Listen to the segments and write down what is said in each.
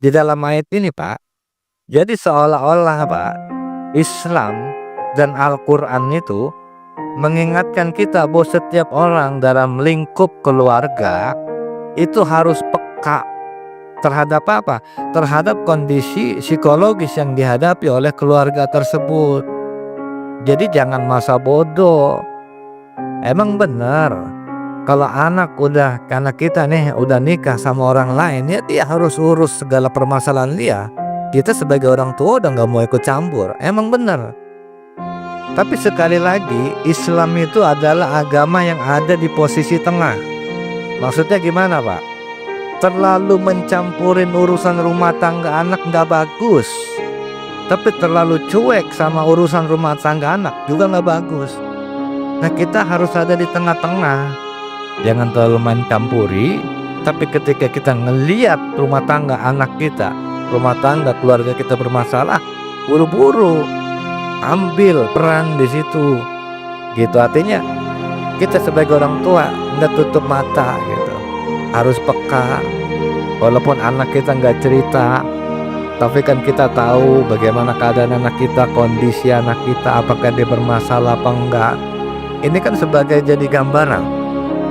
di dalam ayat ini, Pak. Jadi seolah-olah, Pak, Islam dan Al-Quran itu mengingatkan kita bahwa setiap orang dalam lingkup keluarga itu harus peka terhadap apa? Terhadap kondisi psikologis yang dihadapi oleh keluarga tersebut. Jadi jangan masa bodoh. Emang benar kalau anak kita nih udah nikah sama orang lain, ya dia harus urus segala permasalahan dia. Kita sebagai orang tua udah gak mau ikut campur. Emang benar. Tapi sekali lagi, Islam itu adalah agama yang ada di posisi tengah. Maksudnya gimana, Pak? Terlalu mencampurin urusan rumah tangga anak gak bagus, tapi terlalu cuek sama urusan rumah tangga anak juga gak bagus. Nah, kita harus ada di tengah-tengah. Jangan terlalu mencampuri, tapi ketika kita ngeliat rumah tangga anak kita, rumah tangga keluarga kita bermasalah, buru-buru ambil peran di situ. Gitu, artinya kita sebagai orang tua nggak tutup mata gitu, harus peka. Walaupun anak kita nggak cerita, tapi kan kita tahu bagaimana keadaan anak kita, kondisi anak kita, apakah dia bermasalah apa enggak. Ini kan sebagai jadi gambaran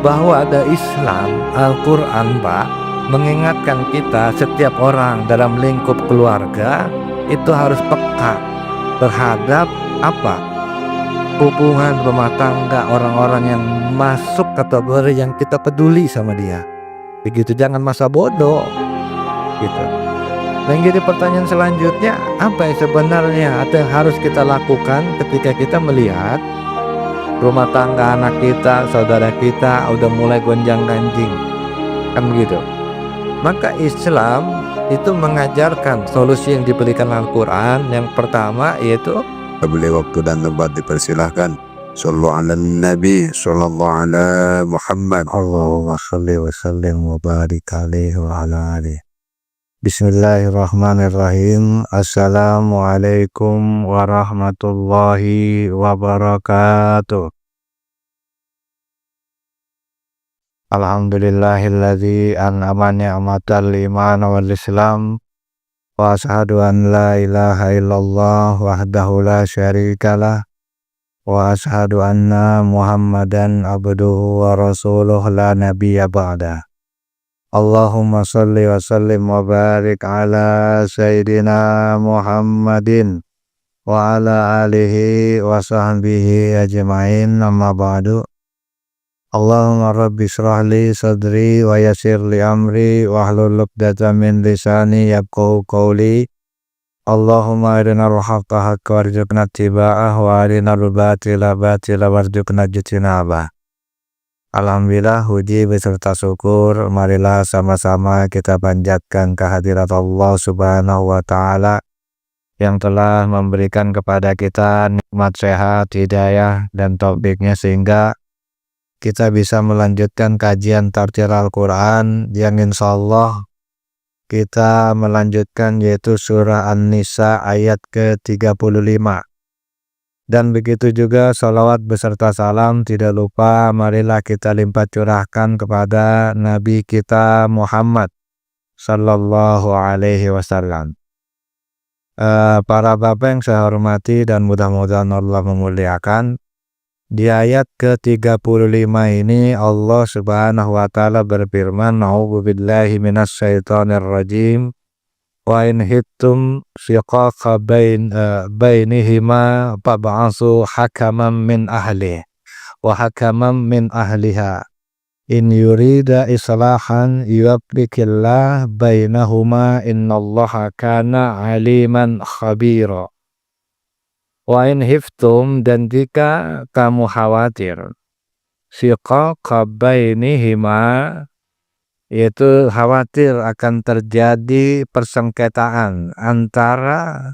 bahwa ada Islam, Al-Quran, Pak, mengingatkan kita setiap orang dalam lingkup keluarga itu harus peka terhadap apa? Hubungan rumah tangga orang-orang yang masuk kategori yang kita peduli sama dia. Begitu, jangan masa bodoh gitu. Dan jadi pertanyaan selanjutnya, apa yang sebenarnya atau yang harus kita lakukan ketika kita melihat rumah tangga anak kita, saudara kita udah mulai gonjang-ganjing, kan begitu? Maka Islam itu mengajarkan solusi yang diberikan Al-Quran. Yang pertama yaitu Beli waktu dan tempat dipersilahkan. Sallu ala Nabi sallallahu ala Muhammad. Allahumma sholli wa sallim wa barik alaihi wa ala alihi. Bismillahirrahmanirrahim. Assalamualaikum warahmatullahi wabarakatuh. Alhamdulillahilladzi an'ama ni'matal iman wal islam. Wa ashhadu an la ilaha illallah wahdahu la syarikalah. Wa ashhadu anna Muhammadan abduhu wa rasuluh la nabiyya ba'da. Allahumma sholli wa sallim wa barik ala sayyidina Muhammadin wa ala alihi wa sahbihi ajma'in, amma ba'du. Allahumma rabbi shrah li sadri wa yassir li amri wa hlul 'uqdatam min lisani yafqahu qawli. Allahumma arinal haqqa haqqan warzuqna ittiba'ah wa arinal batila batila warzuqna ijtinabah. Alhamdulillah, puji beserta syukur marilah sama-sama kita panjatkan kehadirat Allah Subhanahu wa Ta'ala yang telah memberikan kepada kita nikmat sehat, hidayah dan taufiknya sehingga kita bisa melanjutkan kajian tafsir Al-Quran yang insyaallah kita melanjutkan yaitu surah An-Nisa ayat ke-35. Dan begitu juga salawat beserta salam tidak lupa marilah kita limpah curahkan kepada Nabi kita Muhammad sallallahu alaihi wasallam. Para bapak yang saya hormati dan mudah-mudahan Allah memuliakan, di ayat ke-35 ini Allah Subhanahu wa Ta'ala berfirman, A'udzubillahi minasyaitonir rajim. Wa in hittum shiqaqa bainihima fab'asu hakaman min ahlihi wa hakaman min ahliha in yurida islahan yuwaffiqillah bainahuma innallaha kana aliman khabira. Wa in hiftum, dan jika kamu khawatir, shiqaqa bainihima, yaitu khawatir akan terjadi persengketaan antara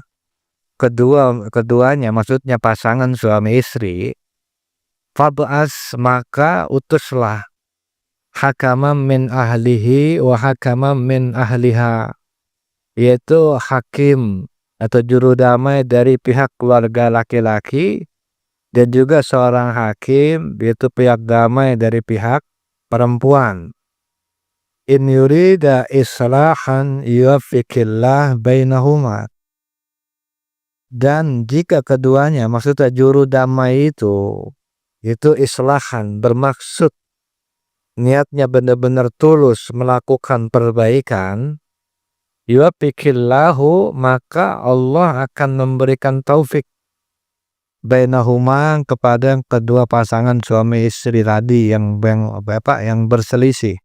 keduanya, maksudnya pasangan suami istri, fab'as, maka utuslah, hakaman min ahlihi wa hakaman min ahliha, yaitu hakim atau juru damai dari pihak keluarga laki-laki dan juga seorang hakim yaitu pihak damai dari pihak perempuan. In yurida islahan yuwaffiqillah bainahuma. Dan jika keduanya, maksudnya juru damai itu islahan, bermaksud niatnya benar-benar tulus melakukan perbaikan, yuwaffiqillahu, maka Allah akan memberikan taufik bainahuma, kepada kedua pasangan suami istri tadi yang berselisih.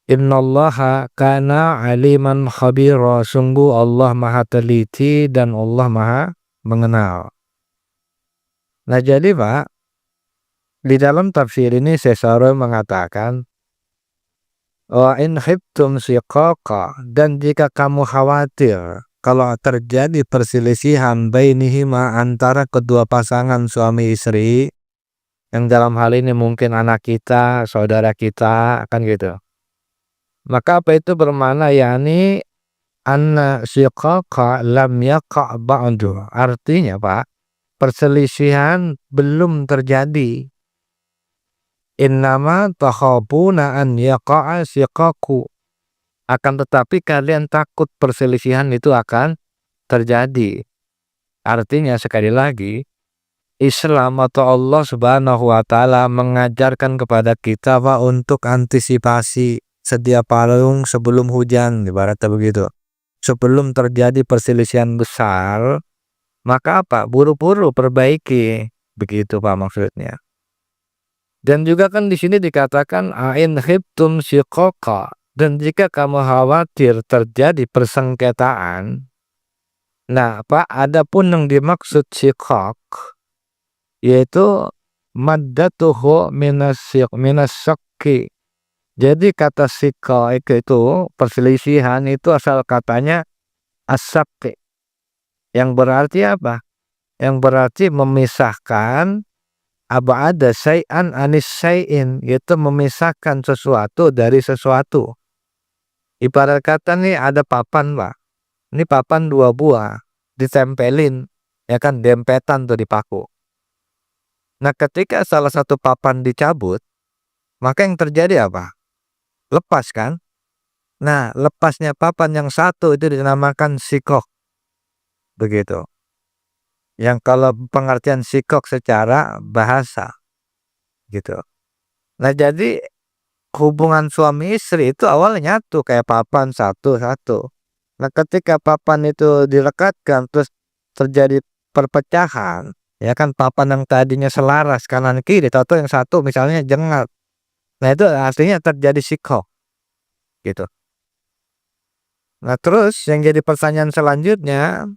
Innallaha kana aliman khabira, sungguh Allah maha teliti dan Allah maha mengenal. Nah jadi Pak, di dalam tafsir ini Syekh mengatakan, wa in khiftum shiqaqa, dan jika kamu khawatir kalau terjadi perselisihan bainihima, antara kedua pasangan suami istri, yang dalam hal ini mungkin anak kita, saudara kita, kan gitu. Maka apa itu bermakna, yakni anna shiqaqa lam yaqa' ba'du. Artinya Pak, perselisihan belum terjadi. Innama takhafuna an yaqa'a shiqaqu. Akan tetapi kalian takut perselisihan itu akan terjadi. Artinya sekali lagi, Islam atau Allah Subhanahu wa taala mengajarkan kepada kita Pak untuk antisipasi sedia payung sebelum hujan, ibaratnya begitu. Sebelum terjadi perselisihan besar, maka apa? Buru-buru perbaiki, begitu Pak maksudnya. Dan juga kan di sini dikatakan ain khiftum shiqaqa, dan jika kamu khawatir terjadi persengketaan. Nah Pak, adapun yang dimaksud shiqaq yaitu maddatuhu minasyaqi. Jadi kata shiqaq itu perselisihan, itu asal katanya as-saqi, yang berarti apa? Yang berarti memisahkan ab'ada syai'an anis syai'in, yaitu memisahkan sesuatu dari sesuatu. Ibarat kata nih ada papan Pak, ini papan 2 buah ditempelin, ya kan, dempetan tuh di paku. Nah ketika salah satu papan dicabut, maka yang terjadi apa? Lepas kan? Nah lepasnya papan yang satu itu dinamakan shiqaq, begitu. Yang kalau pengertian shiqaq secara bahasa, gitu. Nah jadi hubungan suami istri itu awalnya nyatu kayak papan satu-satu. Nah ketika papan itu dilekatkan terus terjadi perpecahan, ya kan, papan yang tadinya selaras kanan kiri, tahu yang satu misalnya jengat. Nah itu artinya terjadi shiqaq, gitu. Nah terus yang jadi pertanyaan selanjutnya,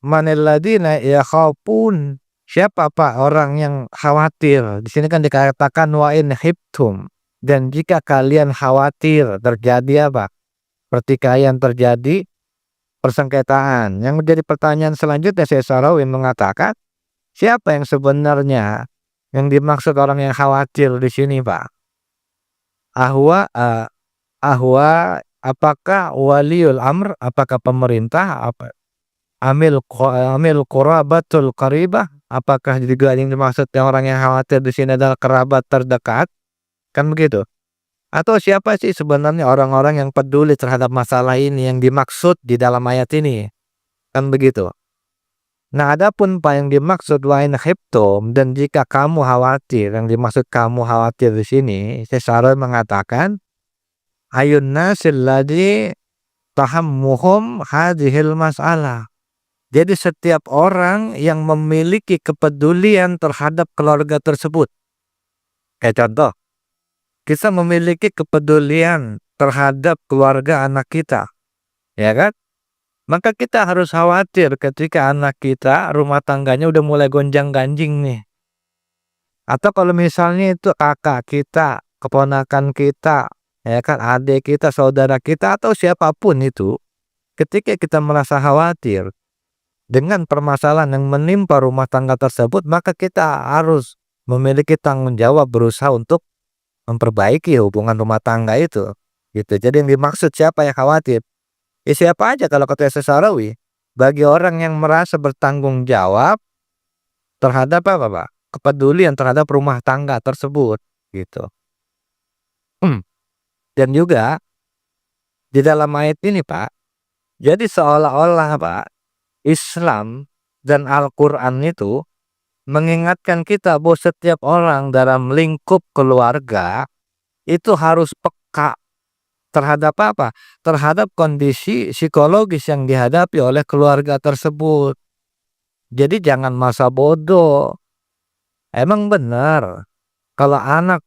manil ladina yakhafun, siapa Pak orang yang khawatir? Di sini kan dikatakan wa in khiftum, dan jika kalian khawatir terjadi apa? Pertikaian, terjadi persengketaan. Yang menjadi pertanyaan selanjutnya, Syekh Sarawi mengatakan, siapa yang sebenarnya yang dimaksud orang yang khawatir di sini Pak? Ahwa apakah waliul amr, apakah pemerintah, apa amil qurabatul qaribah, apakah juga yang dimaksud orang yang khawatir di sini adalah kerabat terdekat, kan begitu? Atau siapa sih sebenarnya orang-orang yang peduli terhadap masalah ini yang dimaksud di dalam ayat ini, kan begitu? Nah adapun Pak yang dimaksud wa in khiftum, dan jika kamu khawatir, yang dimaksud kamu khawatir di sini, Syekh mengatakan ayun nasil ladzi tahammuhum hadhil mas'alah. Jadi setiap orang yang memiliki kepedulian terhadap keluarga tersebut. Kayak contoh, kita memiliki kepedulian terhadap keluarga anak kita, ya kan? Maka kita harus khawatir ketika anak kita rumah tangganya udah mulai gonjang-ganjing nih. Atau kalau misalnya itu kakak kita, keponakan kita, ya kan, adik kita, saudara kita, atau siapapun itu, ketika kita merasa khawatir dengan permasalahan yang menimpa rumah tangga tersebut, maka kita harus memiliki tanggung jawab berusaha untuk memperbaiki hubungan rumah tangga itu, gitu. Jadi yang dimaksud siapa yang khawatir? Ya siapa aja kalau kata Syekh Sarawi, bagi orang yang merasa bertanggung jawab terhadap apa Pak? Kepedulian terhadap rumah tangga tersebut, gitu. Dan juga di dalam ayat ini Pak, jadi seolah-olah Pak, Islam dan Al-Quran itu mengingatkan kita bahwa setiap orang dalam lingkup keluarga itu harus peka terhadap apa? Terhadap kondisi psikologis yang dihadapi oleh keluarga tersebut. Jadi jangan masa bodoh. Emang benar kalau anak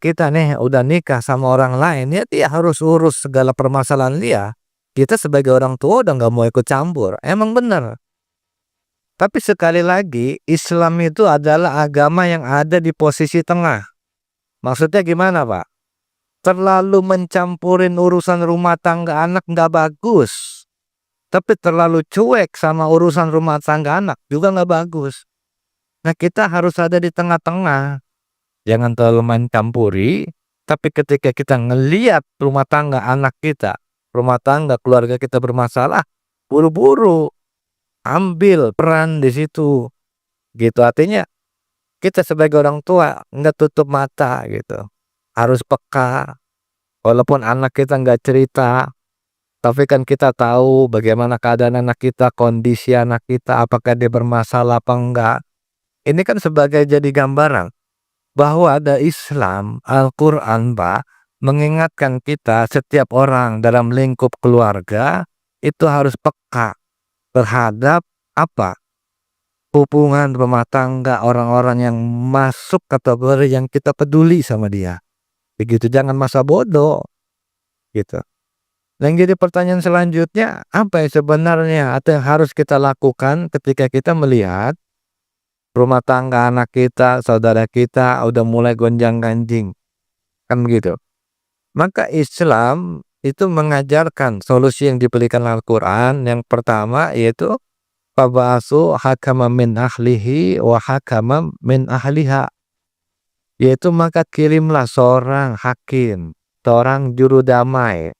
kita nih udah nikah sama orang lain, ya dia harus urus segala permasalahan dia. Kita sebagai orang tua udah nggak mau ikut campur. Emang benar. Tapi sekali lagi, Islam itu adalah agama yang ada di posisi tengah. Maksudnya gimana, Pak? Terlalu mencampurin urusan rumah tangga anak nggak bagus. Tapi terlalu cuek sama urusan rumah tangga anak juga nggak bagus. Nah, kita harus ada di tengah-tengah. Jangan terlalu mencampuri, tapi ketika kita ngeliat rumah tangga anak kita, rumah tangga keluarga kita bermasalah, buru-buru ambil peran di situ. Gitu artinya kita sebagai orang tua nggak tutup mata gitu. Harus peka. Walaupun anak kita nggak cerita, tapi kan kita tahu bagaimana keadaan anak kita, kondisi anak kita, apakah dia bermasalah apa enggak. Ini kan sebagai jadi gambaran bahwa ada Islam, Al-Quran Pak, mengingatkan kita setiap orang dalam lingkup keluarga itu harus peka terhadap apa? Hubungan rumah tangga orang-orang yang masuk kategori yang kita peduli sama dia. Begitu, jangan masa bodoh gitu. Yang jadi pertanyaan selanjutnya, apa yang sebenarnya atau yang harus kita lakukan ketika kita melihat rumah tangga anak kita, saudara kita udah mulai gonjang-ganjing, kan begitu. Maka Islam itu mengajarkan solusi yang diberikan Al-Quran. Yang pertama yaitu fab'atsu hakaman min ahlihi wa hakaman min ahliha, yaitu maka kirimlah seorang hakim, seorang juru damai,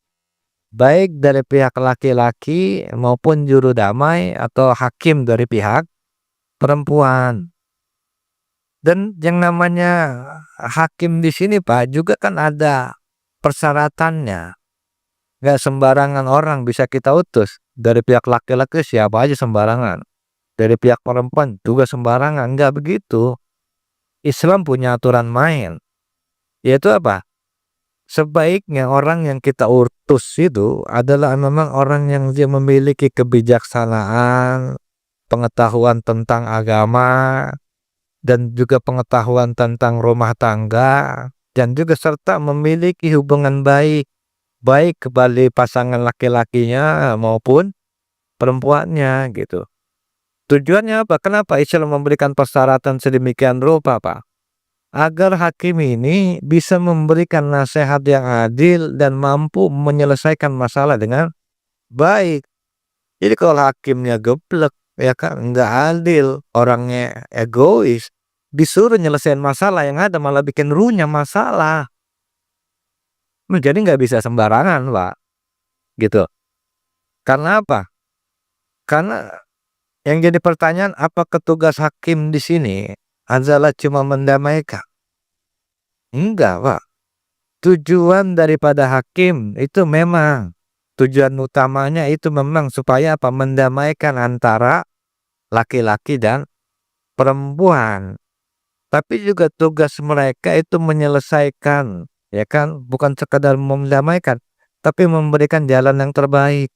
baik dari pihak laki-laki maupun juru damai atau hakim dari pihak perempuan. Dan yang namanya hakim di sini Pak juga kan ada persyaratannya. Nggak sembarangan orang bisa kita utus. Dari pihak laki-laki siapa aja sembarangan. Dari pihak perempuan juga sembarangan. Nggak begitu. Islam punya aturan main. Yaitu apa? Sebaiknya orang yang kita utus itu adalah memang orang yang dia memiliki kebijaksanaan, pengetahuan tentang agama, dan juga pengetahuan tentang rumah tangga, dan juga serta memiliki hubungan baik kepada pasangan laki-lakinya maupun perempuannya gitu. Tujuannya apa? Kenapa Islam memberikan persyaratan sedemikian rupa Pak? Agar hakim ini bisa memberikan nasihat yang adil dan mampu menyelesaikan masalah dengan baik. Jadi kalau hakimnya geblek, ya kan nggak adil, orangnya egois, disuruh nyelesain masalah yang ada malah bikin runyam masalah. Jadi nggak bisa sembarangan Pak, gitu. Karena apa? Karena yang jadi pertanyaan, apa tugas hakim di sini adalah cuma mendamaikan? Enggak Pak. Tujuan daripada hakim itu memang tujuan utamanya itu memang supaya apa? Mendamaikan antara laki-laki dan perempuan. Tapi juga tugas mereka itu menyelesaikan, ya kan, bukan sekadar mendamaikan, tapi memberikan jalan yang terbaik.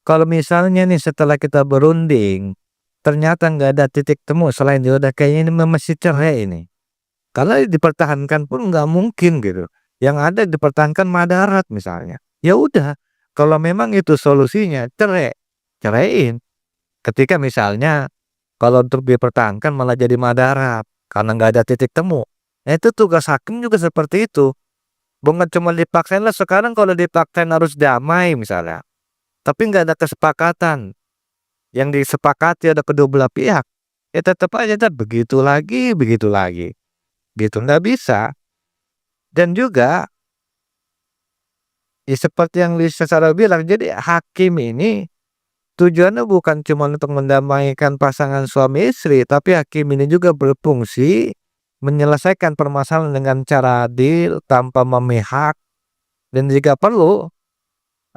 Kalau misalnya nih setelah kita berunding, ternyata nggak ada titik temu selain ya udah kayaknya ini mesti cerai ini. Karena dipertahankan pun nggak mungkin gitu. Yang ada dipertahankan madarat misalnya. Ya udah, kalau memang itu solusinya ceraiin. Ketika misalnya kalau untuk dipertahankan malah jadi madarat karena nggak ada titik temu. Nah, itu tugas hakim juga seperti itu. Bukan cuma dipaksain lah, sekarang kalau dipaksain harus damai misalnya. Tapi nggak ada kesepakatan. Yang disepakati ada kedua belah pihak. Ya tetap aja begitu lagi. Gitu nggak bisa. Dan juga ya seperti yang Lisa Sarah bilang, jadi hakim ini tujuannya bukan cuma untuk mendamaikan pasangan suami istri, tapi hakim ini juga berfungsi menyelesaikan permasalahan dengan cara adil tanpa memihak, dan jika perlu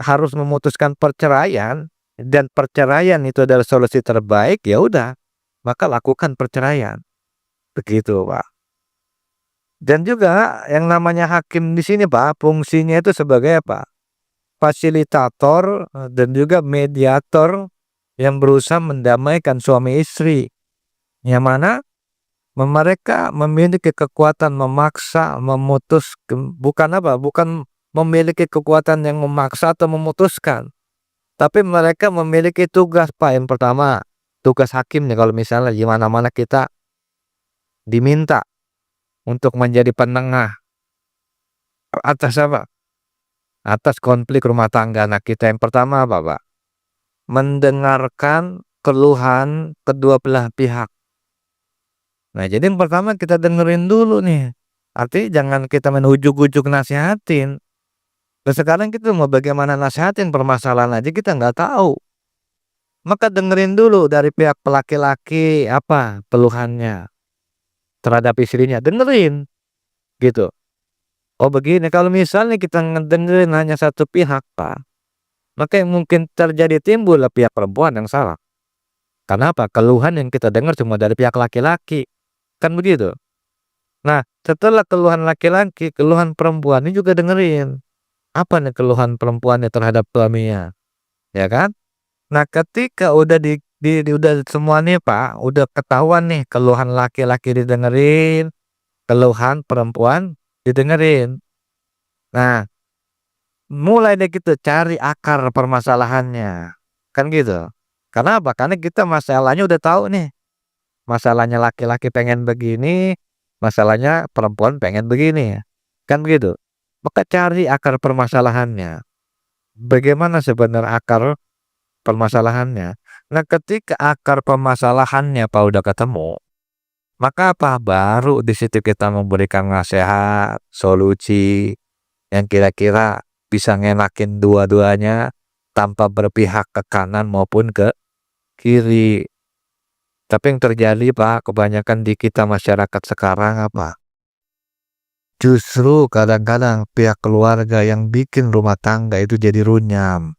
harus memutuskan perceraian dan perceraian itu adalah solusi terbaik, ya udah, maka lakukan perceraian. Begitu, Pak. Dan juga yang namanya hakim di sini, Pak, fungsinya itu sebagai apa? Fasilitator dan juga mediator yang berusaha mendamaikan suami istri. Yang mana mereka memiliki kekuatan memaksa, bukan memiliki kekuatan yang memaksa atau memutuskan. Tapi mereka memiliki tugas, Pak. Yang pertama, tugas hakim nih kalau misalnya di mana-mana kita diminta untuk menjadi penengah atas apa? Atas konflik rumah tangga. Nah, kita yang pertama apa, Pak? Mendengarkan keluhan kedua belah pihak. Nah, jadi yang pertama kita dengerin dulu nih. Artinya jangan kita main ujuk-ujuk nasihatin. Dan sekarang kita mau bagaimana nasihatin permasalahan aja kita nggak tahu. Maka dengerin dulu dari pihak laki-laki apa keluhannya terhadap istrinya. Dengerin gitu. Oh begini, kalau misalnya kita ngedengerin hanya satu pihak, Pak, maka yang mungkin terjadi timbul pihak perempuan yang salah. Kenapa? Keluhan yang kita dengar cuma dari pihak laki-laki. Kan begitu? Nah, setelah keluhan laki-laki, keluhan perempuan ini juga dengerin. Apa nih keluhan perempuannya terhadap suaminya? Ya kan? Nah, ketika udah udah semua nih, Pak, udah ketahuan nih keluhan laki-laki didengerin, keluhan perempuan didengerin. Nah, mulai deh gitu cari akar permasalahannya. Kan gitu. Karena apa? Karena kita masalahnya udah tahu nih. Masalahnya laki-laki pengen begini, masalahnya perempuan pengen begini. Kan begitu. Maka cari akar permasalahannya. Bagaimana sebenarnya akar permasalahannya? Nah, ketika akar permasalahannya Pak udah ketemu, maka apa? Baru di situ kita memberikan nasihat, solusi yang kira-kira bisa ngenakin dua-duanya tanpa berpihak ke kanan maupun ke kiri. Tapi yang terjadi, Pak, kebanyakan di kita masyarakat sekarang apa? Justru kadang-kadang pihak keluarga yang bikin rumah tangga itu jadi runyam.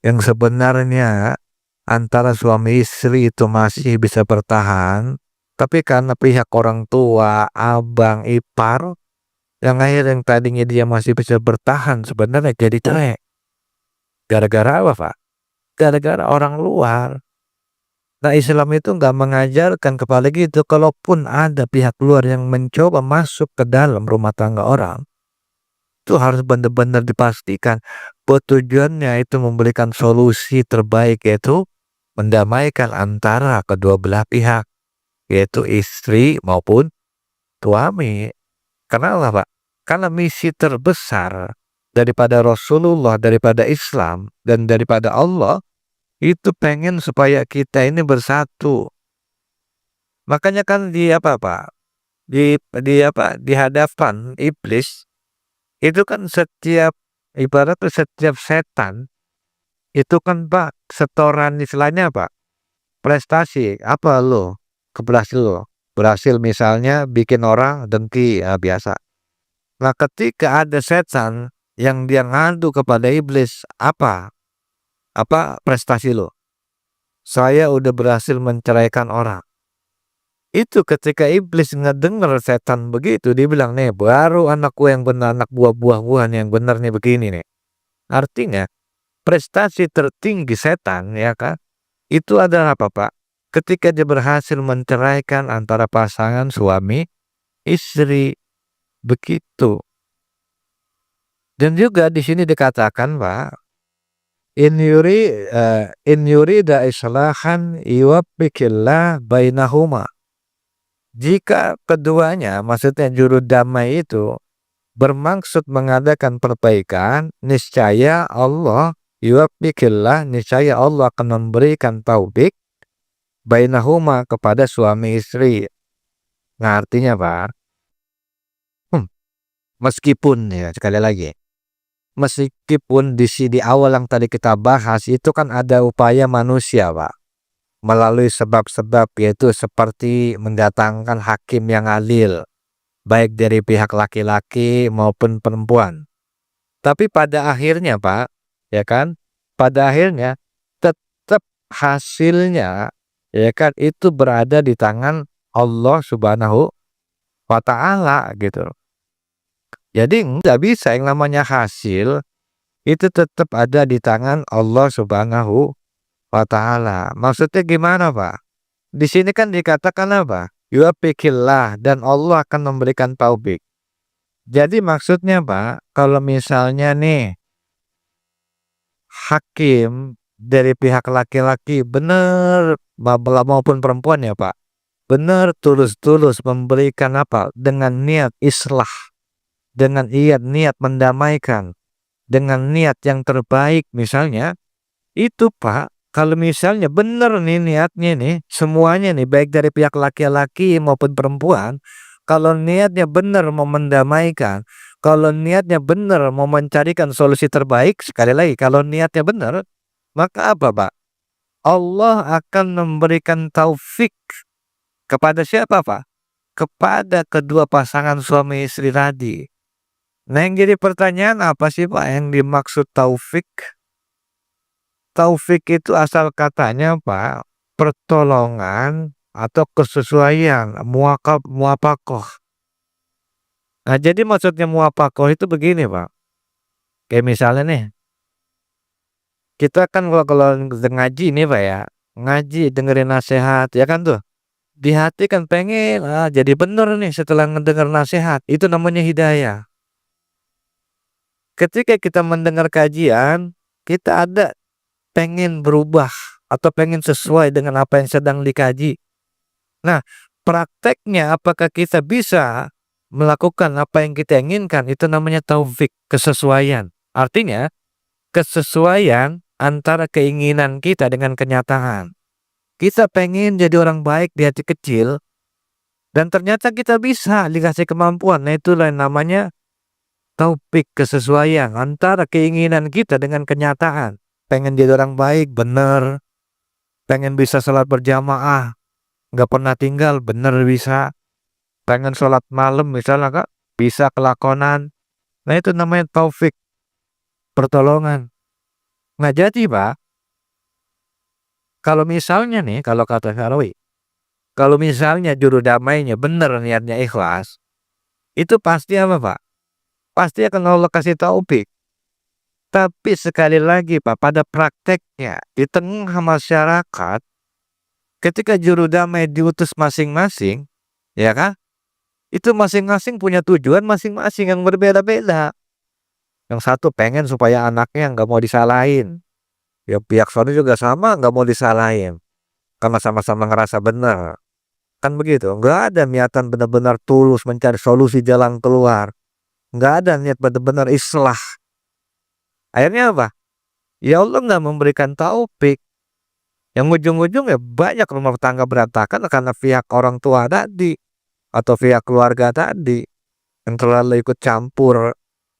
Yang sebenarnya antara suami istri itu masih bisa bertahan, tapi karena pihak orang tua, abang, ipar, yang tadinya dia masih bisa bertahan sebenarnya jadi cerai. Gara-gara apa, Pak? Gara-gara orang luar. Nah, Islam itu nggak mengajarkan kepada gitu, kalaupun ada pihak luar yang mencoba masuk ke dalam rumah tangga orang, itu harus benar-benar dipastikan bahwa tujuannya itu memberikan solusi terbaik, yaitu mendamaikan antara kedua belah pihak, yaitu istri maupun suami. Karena apa, Pak? Karena misi terbesar daripada Rasulullah, daripada Islam, dan daripada Allah, itu pengen supaya kita ini bersatu. Makanya kan di apa, Pak? Di hadapan iblis itu kan setiap ibaratnya setiap setan itu kan, Pak, setoran istilahnya, Pak, prestasi. Apa lo? Keberhasil lo. Berhasil misalnya bikin orang dengki, ya biasa. Nah, ketika ada setan yang dia ngadu kepada iblis, apa? Apa prestasi lo? Saya udah berhasil menceraikan orang. Itu ketika iblis ngedenger setan begitu, dia bilang, nih baru anakku yang benar, anak buah-buahan yang benar nih begini nih. Artinya prestasi tertinggi setan, ya kan, itu adalah apa, Pak? Ketika dia berhasil menceraikan antara pasangan suami istri, begitu. Dan juga di sini dikatakan, Pak, in yurida islahan yuwaffiqillah bainahuma. Jika keduanya, maksudnya juru damai itu bermaksud mengadakan perbaikan, niscaya Allah yuwaffiqillah, niscaya Allah akan memberikan taufik bainahuma kepada suami istri. Nah, artinya, Pak, meskipun ya sekali lagi, meskipun di awal yang tadi kita bahas itu kan ada upaya manusia, Pak, melalui sebab-sebab, yaitu seperti mendatangkan hakim yang adil, baik dari pihak laki-laki maupun perempuan. Tapi pada akhirnya, Pak, ya kan? Pada akhirnya tetap hasilnya, ya kan, itu berada di tangan Allah Subhanahu wa Ta'ala gitu. Jadi nggak bisa yang namanya hasil itu tetap ada di tangan Allah Subhanahu wa Ta'ala. Maksudnya gimana, Pak? Di sini kan dikatakan apa? Yuwaffiqillah, dan Allah akan memberikan taufik. Jadi maksudnya, Pak, kalau misalnya nih hakim dari pihak laki-laki benar maupun perempuan ya, Pak, benar tulus-tulus memberikan apa? Dengan niat islah, dengan niat mendamaikan, dengan niat yang terbaik misalnya, itu Pak, kalau misalnya benar nih niatnya nih, semuanya nih baik dari pihak laki-laki maupun perempuan, kalau niatnya benar mau mendamaikan, kalau niatnya benar mau mencarikan solusi terbaik, sekali lagi kalau niatnya benar, maka apa Pak? Allah akan memberikan taufik kepada siapa Pak? Kepada kedua pasangan suami istri tadi. Nah yang jadi pertanyaan apa sih Pak yang dimaksud taufik? Taufik itu asal katanya Pak, pertolongan atau kesesuaian, muwafaqah. Nah, jadi maksudnya muwafaqah itu begini Pak, kayak misalnya nih, kita kan kalau ngaji nih Pak ya, ngaji dengerin nasihat ya kan tuh, di hati kan pengen, jadi bener nih setelah ngedenger nasihat, itu namanya hidayah. Ketika kita mendengar kajian, kita ada pengen berubah atau pengen sesuai dengan apa yang sedang dikaji. Nah, prakteknya apakah kita bisa melakukan apa yang kita inginkan, itu namanya taufik, kesesuaian. Artinya, kesesuaian antara keinginan kita dengan kenyataan. Kita pengen jadi orang baik di hati kecil, dan ternyata kita bisa dikasih kemampuan. Nah, itulah yang namanya taufik, kesesuaian antara keinginan kita dengan kenyataan. Pengen jadi orang baik, bener. Pengen bisa sholat berjamaah, nggak pernah tinggal, bener bisa. Pengen sholat malam misalnya Kak, bisa kelakonan. Nah itu namanya taufik, pertolongan. Nah jadi Pak, kalau misalnya nih, kalau kata Syarawi, kalau misalnya juru damainya bener niatnya ikhlas, itu pasti apa Pak? Pasti akan Allah kasih taufik. Tapi sekali lagi Pak, pada prakteknya di tengah masyarakat, ketika juru damai diutus masing-masing, ya kan? Itu masing-masing punya tujuan masing-masing yang berbeda-beda. Yang satu pengen supaya anaknya nggak mau disalahin. Ya pihak suami juga sama nggak mau disalahin. Karena sama-sama ngerasa benar. Kan begitu. Nggak ada niatan benar-benar tulus mencari solusi jalan keluar. Nggak ada niat benar-benar islah. Akhirnya apa? Ya Allah nggak memberikan taufik. Yang ujung-ujung ya banyak rumah tangga berantakan karena pihak orang tua tadi. Atau pihak keluarga tadi. Yang terlalu ikut campur.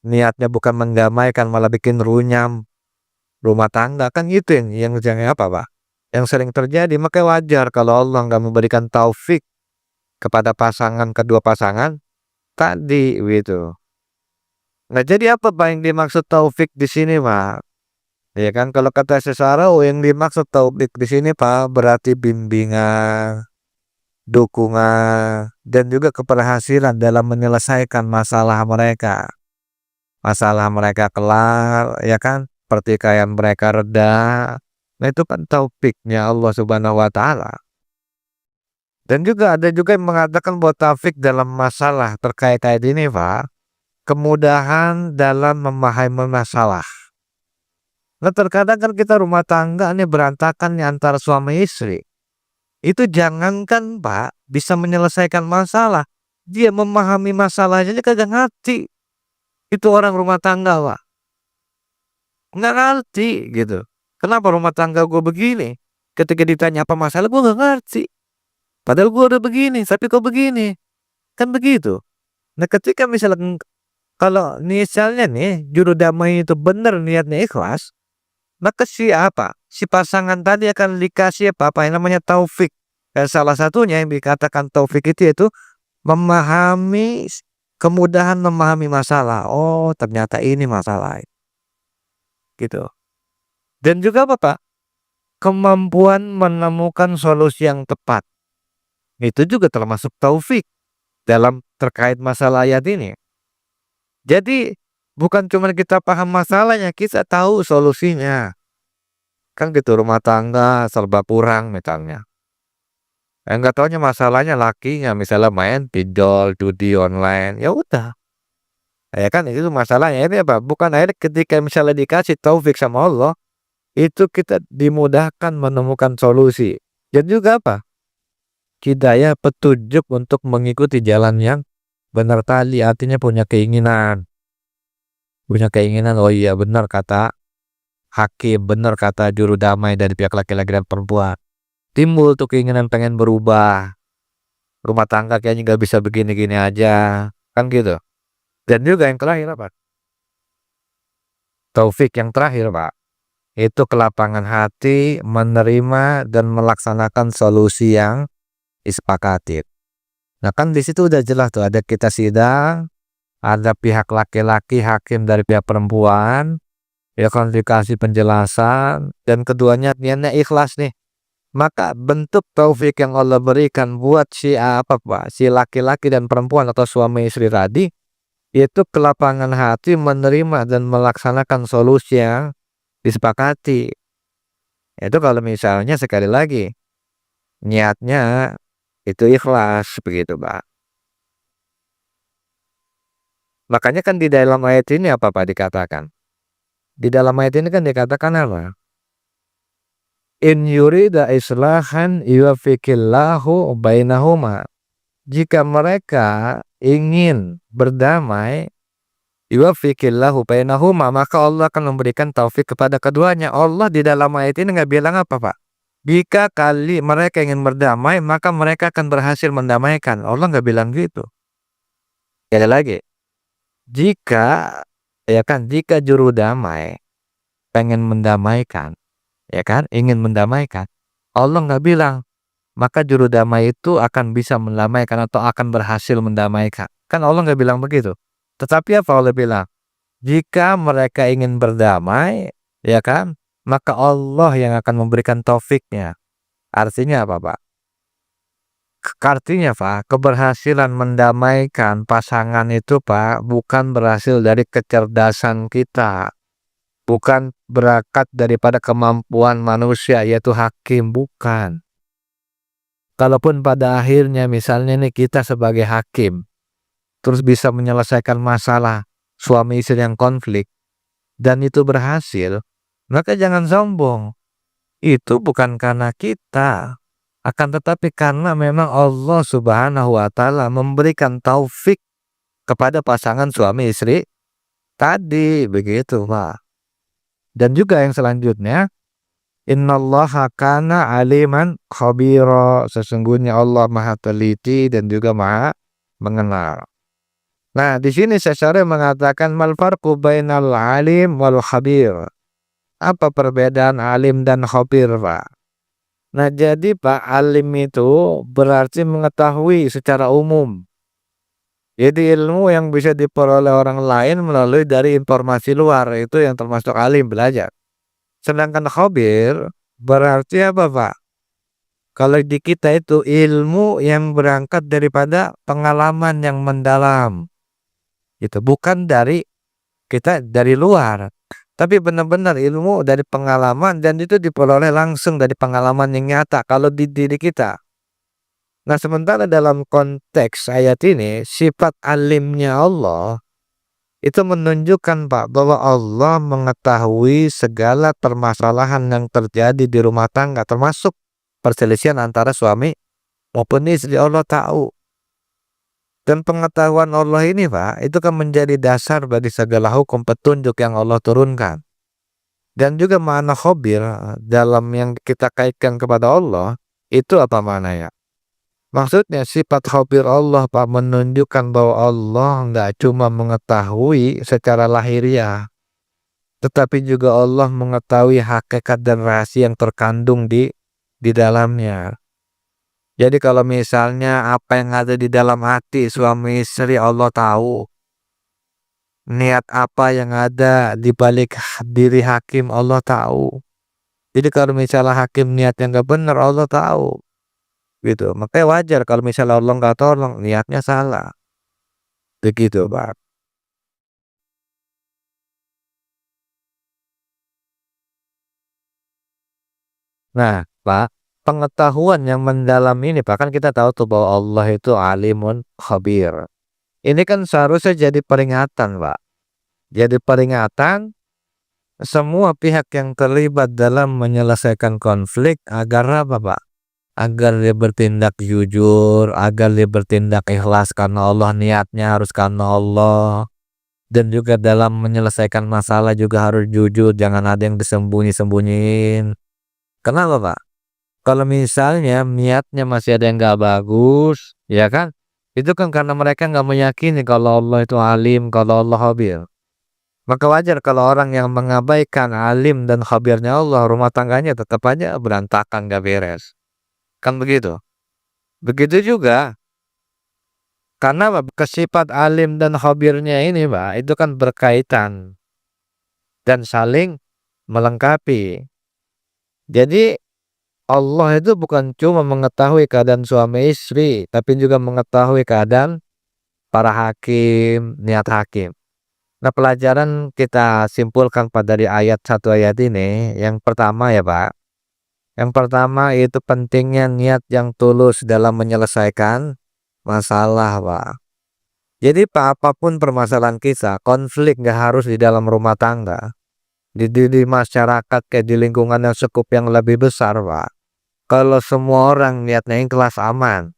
Niatnya bukan mendamaikan malah bikin runyam rumah tangga, kan gitu yang apa Pak, yang sering terjadi. Maka wajar kalau Allah nggak memberikan taufik kepada kedua pasangan tadi gitu. Nah jadi apa Pak yang dimaksud taufik di sini Pak? Ya kan kalau kata Sesarau yang dimaksud taufik di sini Pak berarti bimbingan, dukungan, dan juga keberhasilan dalam menyelesaikan masalah mereka. Masalah mereka kelar, ya kan? Pertikaian mereka reda. Nah, itu kan taufiknya Allah Subhanahu wa Ta'ala. Dan juga ada juga yang mengatakan bahwa taufik dalam masalah terkait ini, Pak, kemudahan dalam memahami masalah. Nah, terkadang kan kita rumah tangga nih berantakan nih antara suami istri. Itu jangankan, Pak, bisa menyelesaikan masalah, dia memahami masalahnya aja kagak ngerti. Itu orang rumah tangga Pak, nggak ngerti gitu. Kenapa rumah tangga gue begini? Ketika ditanya apa masalah gue nggak ngerti. Padahal gue udah begini, tapi kok begini? Kan begitu. Nah ketika misalnya kalau misalnya nih juru damai itu benar niatnya ikhlas, maka si pasangan tadi akan dikasih apa yang namanya taufik. Dan salah satunya yang dikatakan taufik itu memahami, kemudahan memahami masalah. Oh ternyata ini masalah gitu. Dan juga apa Pak? Kemampuan menemukan solusi yang tepat. Itu juga termasuk taufik dalam terkait masalah ayat ini. Jadi bukan cuma kita paham masalahnya, kita tahu solusinya. Kan gitu, rumah tangga serba kurang misalnya. Nggak taunya masalahnya lakinya misalnya main pinjol, judi online, ya udah. Ya kan itu masalahnya. Ini apa? Bukan akhirnya ketika misalnya dikasih taufik sama Allah, itu kita dimudahkan menemukan solusi. Dan juga apa? Hidayah petunjuk untuk mengikuti jalan yang benar tadi, artinya punya keinginan. Punya keinginan, oh iya benar kata hakim, benar kata juru damai dari pihak laki-laki dan perempuan. Timbul tuh keinginan pengen berubah. Rumah tangga kayaknya nggak bisa begini-gini aja. Kan gitu. Dan juga yang terakhir apa? Taufik yang terakhir Pak. Itu kelapangan hati menerima dan melaksanakan solusi yang disepakati. Nah kan di situ udah jelas tuh, ada kita sidang, ada pihak laki-laki hakim dari pihak perempuan, ya kan dikasih penjelasan dan keduanya niatnya ikhlas nih. Maka bentuk taufik yang Allah berikan buat si apa Pak, si laki-laki dan perempuan atau suami istri tadi, itu kelapangan hati menerima dan melaksanakan solusi yang disepakati. Itu kalau misalnya sekali lagi niatnya itu ikhlas begitu Pak. Makanya kan di dalam ayat ini apa Pak dikatakan? Di dalam ayat ini kan dikatakan apa? In yurida islahan yuwaffiqillahu bainahuma. Jika mereka ingin berdamai, yuwaffiqillahu bainahuma, maka Allah akan memberikan taufik kepada keduanya. Allah di dalam ayat ini nggak bilang apa Pak? Jika kali mereka ingin berdamai, maka mereka akan berhasil mendamaikan. Allah nggak bilang gitu. Sekali lagi, jika ya kan, jika juru damai pengen mendamaikan, ya kan, ingin mendamaikan, Allah nggak bilang maka juru damai itu akan bisa mendamaikan atau akan berhasil mendamaikan. Kan Allah nggak bilang begitu. Tetapi apa Allah bilang? Jika mereka ingin berdamai, ya kan, maka Allah yang akan memberikan taufiknya. Artinya apa Pak? Artinya Pak, keberhasilan mendamaikan pasangan itu Pak, bukan berhasil dari kecerdasan kita. Bukan berangkat daripada kemampuan manusia yaitu hakim, bukan. Kalaupun pada akhirnya misalnya nih kita sebagai hakim, terus bisa menyelesaikan masalah suami istri yang konflik, dan itu berhasil, maka jangan sombong. Itu bukan karena kita, akan tetapi karena memang Allah Subhanahu wa Ta'ala memberikan taufik kepada pasangan suami istri tadi, begitu Pak. Dan juga yang selanjutnya, innallaha kana aliman khabira, sesungguhnya Allah maha teliti dan juga maha mengenal. Nah, di sini Syarih mengatakan mal farqu bainal alim wal khabir. Apa perbedaan alim dan khabir, Pak? Nah, jadi Pak, alim itu berarti mengetahui secara umum. Jadi ilmu yang bisa diperoleh orang lain melalui dari informasi luar, itu yang termasuk alim, belajar. Sedangkan khabir berarti apa Pak? Kalau di kita itu ilmu yang berangkat daripada pengalaman yang mendalam. Itu bukan dari kita dari luar. Tapi benar-benar ilmu dari pengalaman dan itu diperoleh langsung dari pengalaman yang nyata kalau di diri kita. Nah sementara dalam konteks ayat ini sifat alimnya Allah itu menunjukkan Pak bahwa Allah mengetahui segala permasalahan yang terjadi di rumah tangga termasuk perselisihan antara suami maupun istri. Allah tahu. Dan pengetahuan Allah ini Pak, itu kan menjadi dasar bagi segala hukum petunjuk yang Allah turunkan. Dan juga makna khabir dalam yang kita kaitkan kepada Allah, itu apa maknanya? Maksudnya sifat khabir Allah Pak menunjukkan bahwa Allah nggak cuma mengetahui secara lahiriah, tetapi juga Allah mengetahui hakikat dan rahasia yang terkandung di dalamnya. Jadi kalau misalnya apa yang ada di dalam hati suami istri Allah tahu. Niat apa yang ada di balik diri hakim Allah tahu. Jadi kalau misalnya hakim niatnya nggak benar, Allah tahu, gitu. Makanya wajar kalau misalnya Allah nggak tolong, niatnya salah. Begitu, Pak. Nah, Pak, pengetahuan yang mendalam ini, Pak, kan kita tahu tuh bahwa Allah itu alimun khabir. Ini kan seharusnya jadi peringatan, Pak. Jadi peringatan semua pihak yang terlibat dalam menyelesaikan konflik agar apa, Pak? Agar dia bertindak jujur, agar dia bertindak ikhlas karena Allah, niatnya harus karena Allah. Dan juga dalam menyelesaikan masalah juga harus jujur, jangan ada yang disembunyi-sembunyiin. Kenapa, Pak? Kalau misalnya niatnya masih ada yang nggak bagus, ya kan? Itu kan karena mereka nggak meyakini kalau Allah itu alim, kalau Allah khabir. Maka wajar kalau orang yang mengabaikan alim dan khabirnya Allah, rumah tangganya tetap aja berantakan, nggak beres. Kan begitu. Begitu juga karena sifat alim dan khabirnya ini, Pak, itu kan berkaitan dan saling melengkapi. Jadi Allah itu bukan cuma mengetahui keadaan suami istri, tapi juga mengetahui keadaan para hakim, niat hakim. Nah, pelajaran kita simpulkan pada dari ayat satu ayat ini, yang pertama ya, Pak. Yang pertama itu pentingnya niat yang tulus dalam menyelesaikan masalah, Pak. Jadi Pak, apapun permasalahan kita, konflik nggak harus di dalam rumah tangga, di masyarakat, kayak di lingkungan yang cukup yang lebih besar, Pak. Kalau semua orang niatnya ikhlas, aman.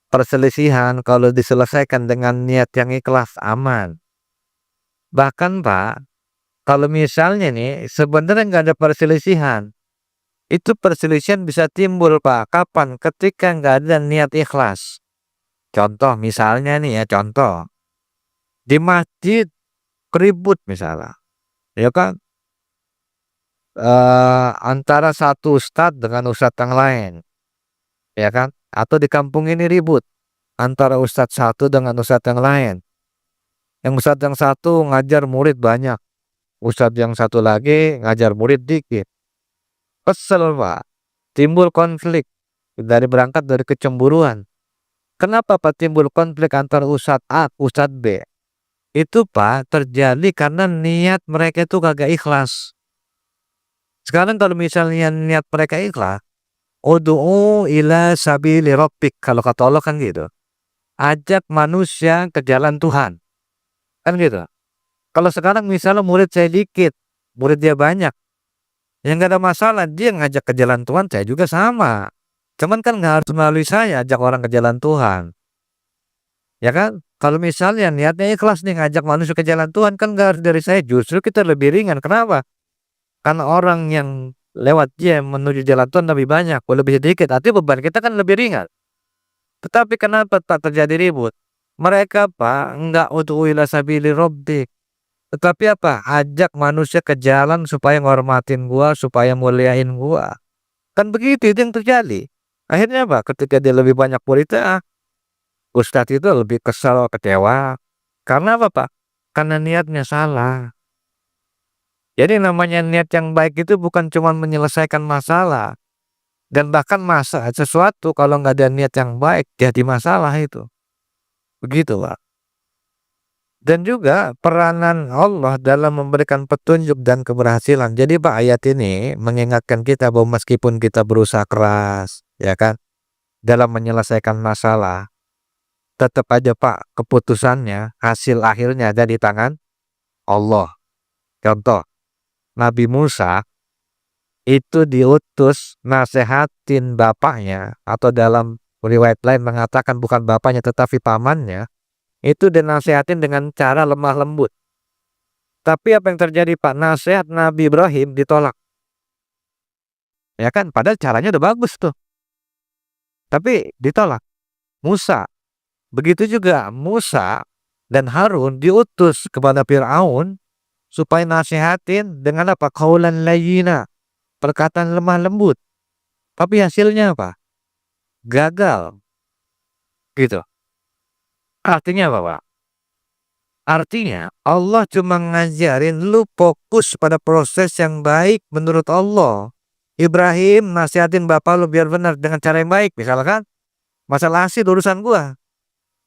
Perselisihan kalau diselesaikan dengan niat yang ikhlas, aman. Bahkan Pak, kalau misalnya nih sebenarnya nggak ada perselisihan, itu perselisihan bisa timbul, Pak. Kapan? Ketika nggak ada niat ikhlas. Contoh misalnya nih ya, contoh. Di masjid ribut misalnya, ya kan? Antara satu ustadz dengan ustadz yang lain, ya kan? Atau di kampung ini ribut antara ustadz satu dengan ustadz yang lain. Yang ustadz yang satu ngajar murid banyak, ustadz yang satu lagi ngajar murid dikit. Kesel, Pak. Timbul konflik berangkat dari kecemburuan. Kenapa, Pak, timbul konflik antara ustadz A, ustadz B? Itu, Pak, terjadi karena niat mereka itu kagak ikhlas. Sekarang kalau misalnya niat mereka ikhlas, ud'u ila sabili rabbik, kalau kata Allah kan gitu. Ajak manusia ke jalan Tuhan. Kan gitu. Kalau sekarang misalnya murid saya dikit, murid dia banyak, ya nggak ada masalah, dia ngajak ke jalan Tuhan, saya juga sama. Cuman kan nggak harus melalui saya ajak orang ke jalan Tuhan, ya kan? Kalau misalnya niatnya ikhlas nih ngajak manusia ke jalan Tuhan, kan nggak harus dari saya, justru kita lebih ringan. Kenapa? Karena orang yang lewat dia menuju jalan Tuhan lebih banyak, lebih sedikit, artinya beban kita kan lebih ringan. Tetapi kenapa tak terjadi ribut? Mereka, Pak, nggak ud'u ila sabili rabbik. Tetapi apa? Ajak manusia ke jalan supaya ngormatin gua, supaya muliain gua. Kan begitu, itu yang terjadi. Akhirnya apa? Ketika dia lebih banyak muridnya, ustadz itu lebih kesal, kecewa. Karena apa, Pak? Karena niatnya salah. Jadi namanya niat yang baik itu bukan cuma menyelesaikan masalah. Dan bahkan sesuatu kalau nggak ada niat yang baik, jadi masalah itu. Begitu, Pak. Dan juga peranan Allah dalam memberikan petunjuk dan keberhasilan. Jadi Pak, ayat ini mengingatkan kita bahwa meskipun kita berusaha keras, ya kan, dalam menyelesaikan masalah, tetap aja Pak, keputusannya, hasil akhirnya ada di tangan Allah. Contoh, Nabi Musa itu diutus nasehatin bapaknya, atau dalam riwayat lain mengatakan bukan bapaknya tetapi pamannya, itu dinasehatin dengan cara lemah lembut. Tapi apa yang terjadi, Pak? Nasihat Nabi Ibrahim ditolak. Ya kan? Padahal caranya udah bagus tuh. Tapi ditolak. Musa. Begitu juga Musa dan Harun diutus kepada Fir'aun supaya nasihatin dengan apa? Qaulan layyina. Perkataan lemah lembut. Tapi hasilnya apa? Gagal. Gitu. Artinya apa, Pak? Artinya Allah cuma ngajarin lu fokus pada proses yang baik menurut Allah. Ibrahim nasihatin bapak lu biar benar dengan cara yang baik misalkan. Masalah hasil urusan gua.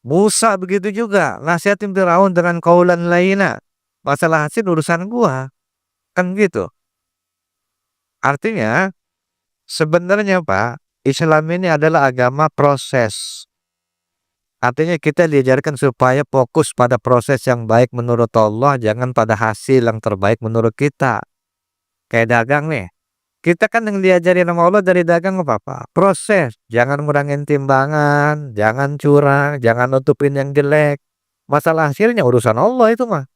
Musa begitu juga, nasihatin Firaun dengan qaulan layyina. Masalah hasil urusan gua. Kan gitu. Artinya sebenarnya Pak, Islam ini adalah agama proses. Artinya kita diajarkan supaya fokus pada proses yang baik menurut Allah, jangan pada hasil yang terbaik menurut kita. Kayak dagang nih. Kita kan yang diajarin sama Allah dari dagang apa Pak? Proses. Jangan ngurangin timbangan, jangan curang, jangan nutupin yang jelek. Masalah hasilnya urusan Allah itu mah.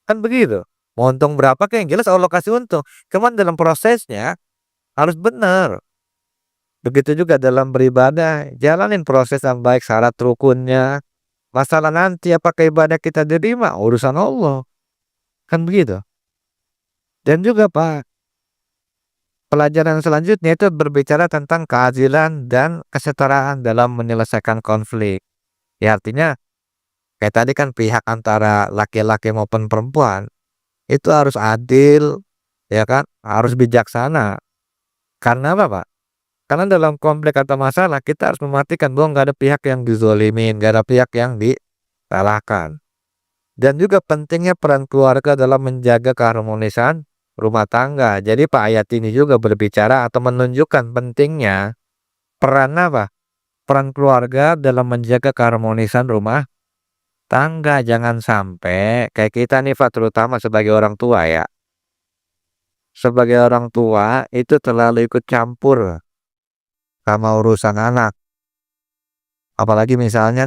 Kan begitu. Mau untung berapa kayak yang jelas Allah kasih untung. Cuman dalam prosesnya harus benar. Begitu juga dalam beribadah, jalanin proses yang baik, syarat rukunnya. Masalah nanti apakah ibadah kita diterima, urusan Allah. Kan begitu. Dan juga Pak, pelajaran selanjutnya itu berbicara tentang keadilan dan kesetaraan dalam menyelesaikan konflik. Ya artinya, kayak tadi kan pihak antara laki-laki maupun perempuan, itu harus adil, ya kan, harus bijaksana. Karena apa Pak? Karena dalam konflik atau masalah kita harus memastikan bahwa nggak ada pihak yang dizolimin, nggak ada pihak yang disalahkan. Dan juga pentingnya peran keluarga dalam menjaga keharmonisan rumah tangga. Jadi Pak ayat ini juga berbicara atau menunjukkan pentingnya peran apa? Peran keluarga dalam menjaga keharmonisan rumah tangga. Jangan sampai kayak kita nih Pak, terutama sebagai orang tua ya. Sebagai orang tua itu terlalu ikut campur sama urusan anak. Apalagi misalnya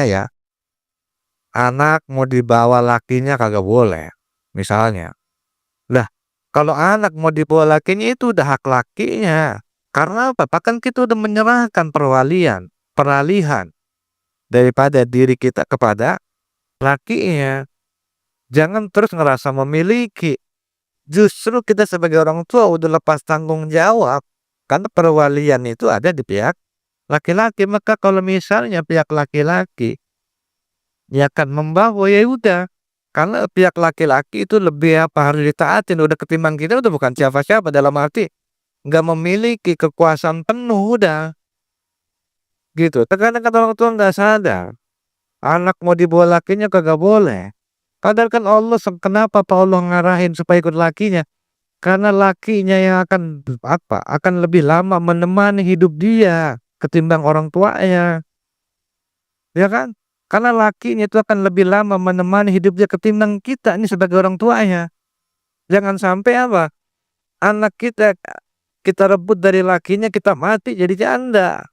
ya, anak mau dibawa lakinya kagak boleh, misalnya. Lah, kalau anak mau dibawa lakinya itu udah hak lakinya. Karena apa? Bahkan kita udah menyerahkan peralihan daripada diri kita kepada lakinya. Jangan terus ngerasa memiliki. Justru kita sebagai orang tua udah lepas tanggung jawab. Karena perwalian itu ada di pihak laki-laki. Maka kalau misalnya pihak laki-laki ya kan membawa, ya udah. Karena pihak laki-laki itu lebih apa harus ditaatin. Udah ketimbang kita udah bukan siapa-siapa, dalam arti nggak memiliki kekuasaan penuh udah. Gitu. Terkadang kan orang tua nggak sadar. Anak mau dibawa lakinya kagak boleh. Padahal kan Allah kenapa Pak Allah ngarahin supaya ikut lakinya? Karena lakinya yang akan akan lebih lama menemani hidup dia ketimbang orang tuanya. Ya kan? Karena lakinya itu akan lebih lama menemani hidup dia ketimbang kita ini sebagai orang tuanya. Jangan sampai apa? Anak kita rebut dari lakinya, kita mati jadi janda.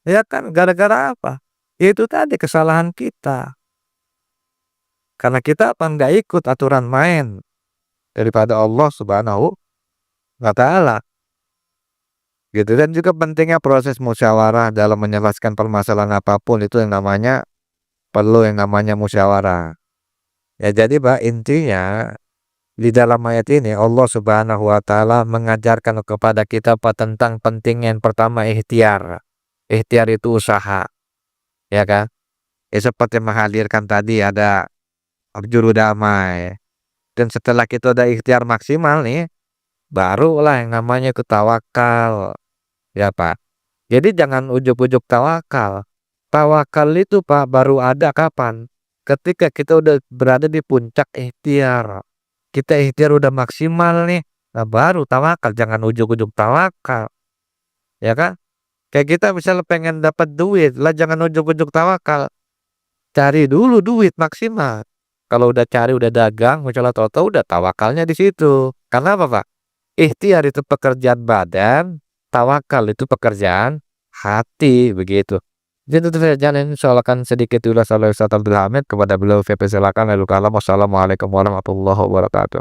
Ya kan? Gara-gara apa? Yaitu tadi kesalahan kita. Karena kita nggak ikut aturan main daripada Allah Subhanahu wa Ta'ala. Gitu. Dan juga pentingnya proses musyawarah dalam menyelesaikan permasalahan apapun, itu yang namanya perlu yang namanya musyawarah. Ya jadi Pak, intinya di dalam ayat ini Allah Subhanahu wa Ta'ala mengajarkan kepada kita Pak tentang pentingnya yang pertama ikhtiar. Ikhtiar itu usaha. Ya kan? Ya seperti menghadirkan tadi ada juru damai. Dan setelah kita udah ikhtiar maksimal nih, barulah yang namanya itu tawakal. Ya Pak. Jadi jangan ujuk-ujuk tawakal. Tawakal itu Pak baru ada kapan? Ketika kita udah berada di puncak ikhtiar. Kita ikhtiar udah maksimal nih. Nah baru tawakal, jangan ujuk-ujuk tawakal. Ya kan? Kayak kita misalnya pengen dapat duit, lah jangan ujuk-ujuk tawakal. Cari dulu duit maksimal. Kalau udah cari, udah dagang, misalnya tahu-tahu udah tawakalnya di situ. Karena apa Pak? Ikhtiar itu pekerjaan badan, tawakal itu pekerjaan hati, begitu. Jadi itu saja, insyaallah kan sedikit ulas oleh Ustaz Abdul Hamid kepada beliau. Silakan lalu kalam. Wassalamualaikum warahmatullahi wabarakatuh.